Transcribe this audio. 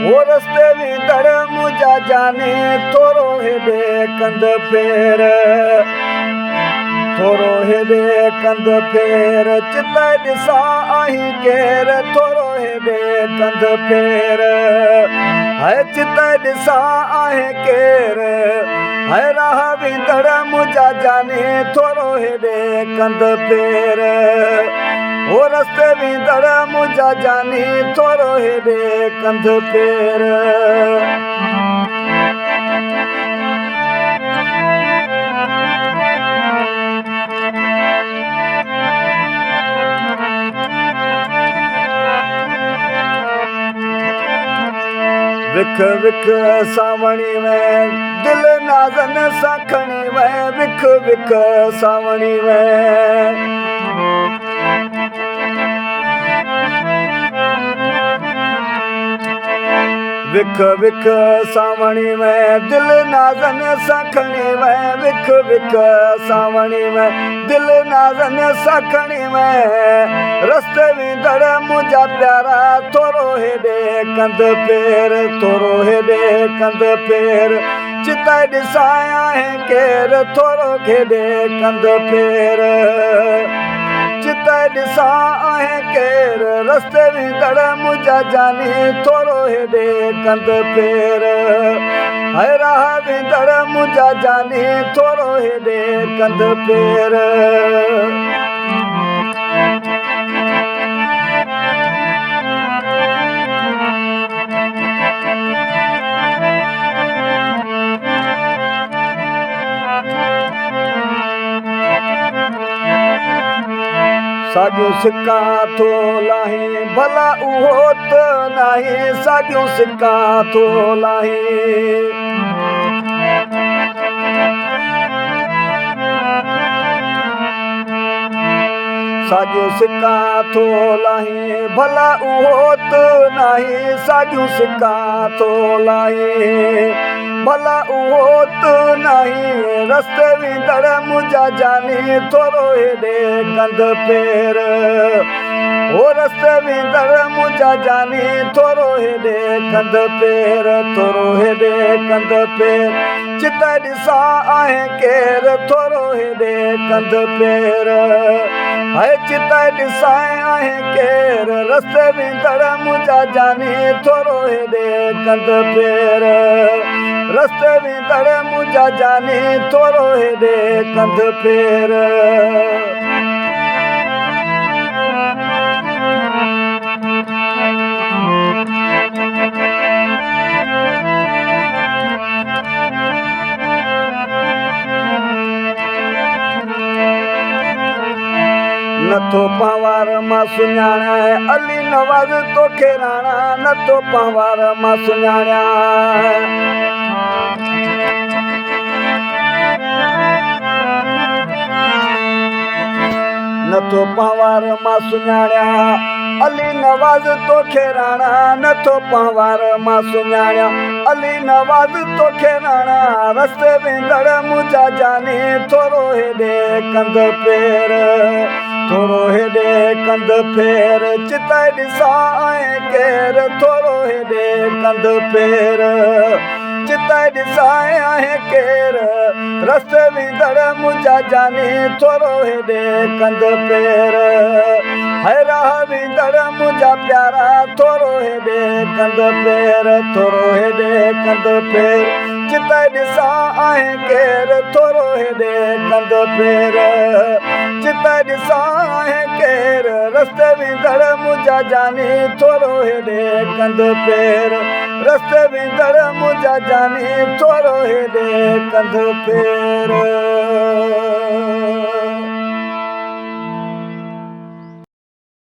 वो रस्ते वेंदड़ मुंहिंजा जाने थोरो हेॾे कंध फेर थोरो हेॾे कंध फेर चिताए ॾिसां आहीं केर थोरो हेॾे कंध फेर हाय चिताए ॾिसां आहे केर हाय राह वेंदड़ मुंहिंजा जाने थोरो हेॾे कंध फेर वो रस्ते वेंदड़ मुंहिंजा जाने थोरो हेॾे कंध फेर विख विख सावणी में दिल नाज़न सां खणी वह विख विख सावणी में विख विख सावणी में दिल नाज़न सां खणी वह विख विख सावणी में दिल नाज़न सां खणी वह रस्ते वेंदड़ मुंहिंजा प्यारा थोरो हेॾे कंध फेर थोरो हेॾे कंध फेर चिताए ॾिसां आहे केर थोरो हेॾे कंध फेर चिताए ॾिसां आहे केर रस्ते वेंदड़ मुंहिंजा जानी थोरो हेॾे कंध फेर हाय राह वेंदड़ मुंहिंजा जानी थोरो हेॾे कंध फेर साॻियूं सिका थो लाहे भला उहो त नाहे साॻियूं सिका थो लाहे साॻियूं सिका थो लाहे भला उहो त नाहे साॻियूं सिका थो लाहे भला उहो त नाहे रस्ते वेंदड़ मुंहिंजा जाने थोरो हेॾे कंध फेर ओ रस्ते वेंदड़ मुंहिंजा जाने थोरो हेॾे कंध फेर थोरो हेॾे कंध फेर चिताए ॾिसां आहे केर थोरो हेॾे कंध फेर हाय चिताए ॾिसां आहे केर रस्ते वेंदड़ मुंहिंजा जाने थोरो हेॾे कंध फेर रस्ते वेंदड़ मुंहिंजा जाने थोरो हेॾे कंध फेर नथो पवार मां सुञाणा अली नवाज़ तोखे राणा नथो पवार मां सुञाणा नथो पवार मां सुञाणा अली नवाज़ तोखे राणा नथो पवार मां सुञाणा अली नवाज़ तोखे राणा रस्ते वेंदड़ मुंहिंजा जाने थोरो हेॾे कंध फेर थोरो हेॾे कंध फेर चिताए ॾिसां आहे केर थोरो हेॾे कंध फेर चिताए ॾिसां आहे केर रस्ते वेंदड़ मुंहिंजा जाने थोरो हेॾे कंध फेर हाय राह वेंदड़ मुंहिंजा प्यारा थोरो हेॾे कंध फेर थोरो हेॾे कंध फेर चिताए ॾिसां आहे केर थोरो हेॾे कंध फेर चिताए ॾिसां आहे केर रस्ते वेंदड़ मुंहिंजा जाने थोरो हेॾे कंध फेर रस्ते वेंदड़ मुंहिंजा जाने थोरो हेॾे कंध फेर